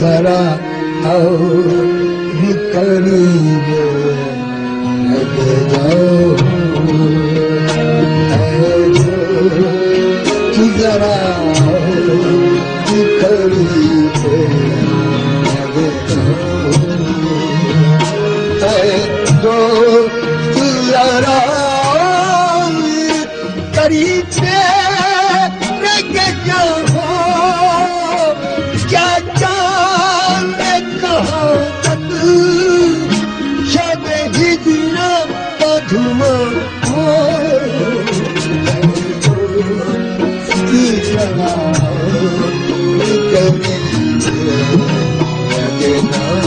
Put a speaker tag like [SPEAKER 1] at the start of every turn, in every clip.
[SPEAKER 1] जरा और करीब लगे जाओ, जरा करीब लगे जाओ, जरा करीब लगे जाओ, क्या जाने कहाँ तक शब हिजरा का धुआं हो, जरा करीब लगे जाओ,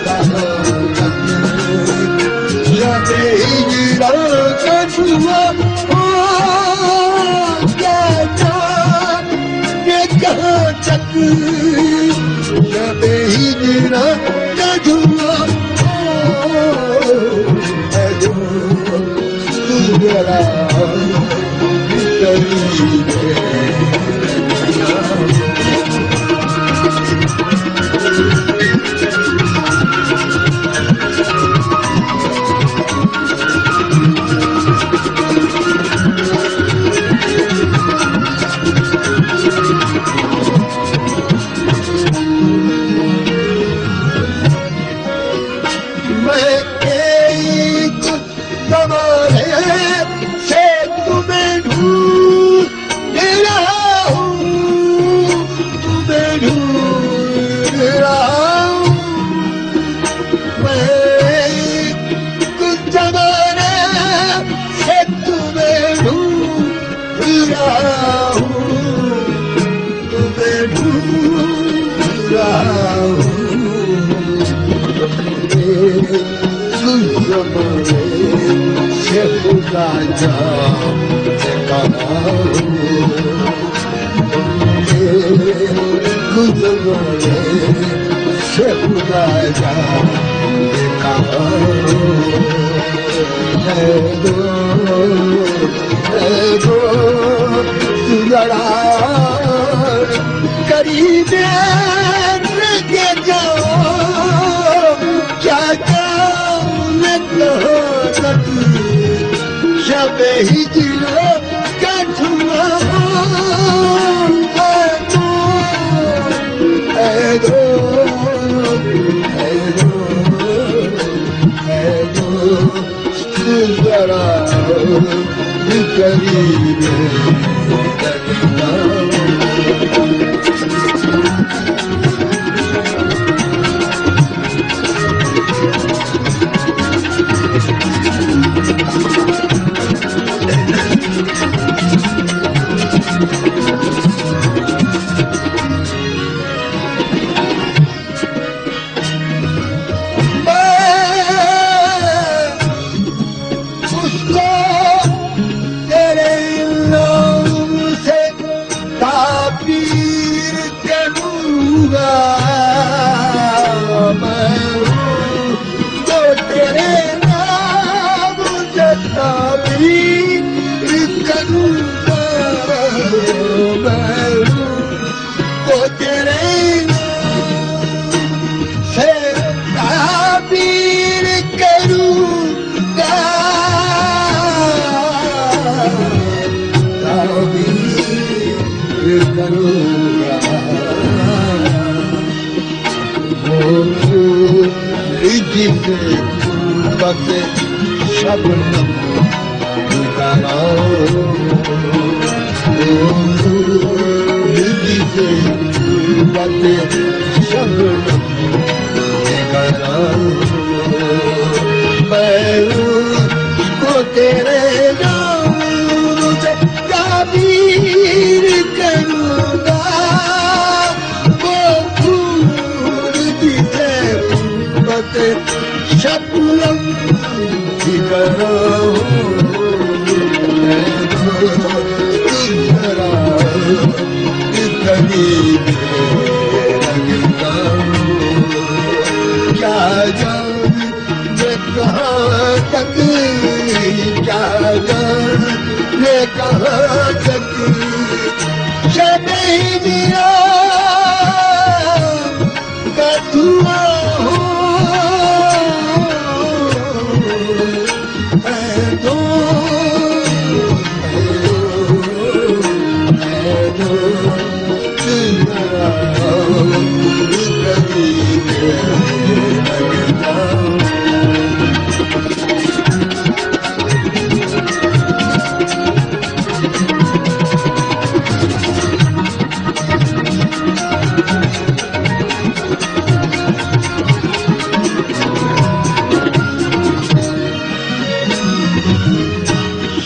[SPEAKER 1] कहाँ तक जब हिजरा का धुआं जरा करीब लगे जाओ, क्या जाने कहाँ तक शब हिजरा का धुआं जरा करीब लगे जाओ। शबनम को तेरे नाम से ताबीर करूँगा, वो फूल जिसे शबनम करो करीब लगता क्या जाने कहाँ तक, क्या जाने कहाँ तक शब दिया कतुआ हो दो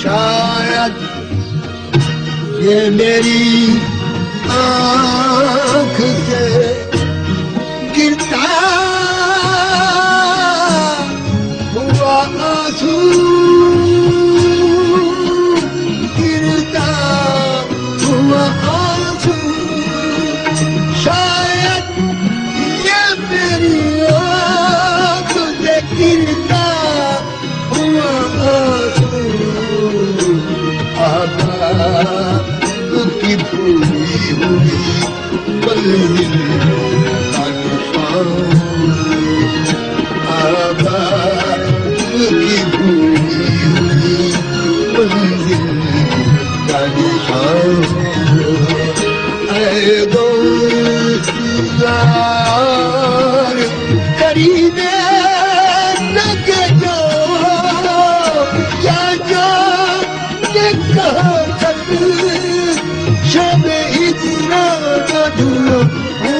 [SPEAKER 1] शायद ये मेरी आँख से गिरता हुआ आंसू गिरता हुआ आंसू शायद ये मेरी आँख से गिरता हुआ आंसू की भूली हुई मंजिल का निशान की भूली हुई मंजिल का निशान यार करीने लगे जो या जो कहा शब इतना मधुर हो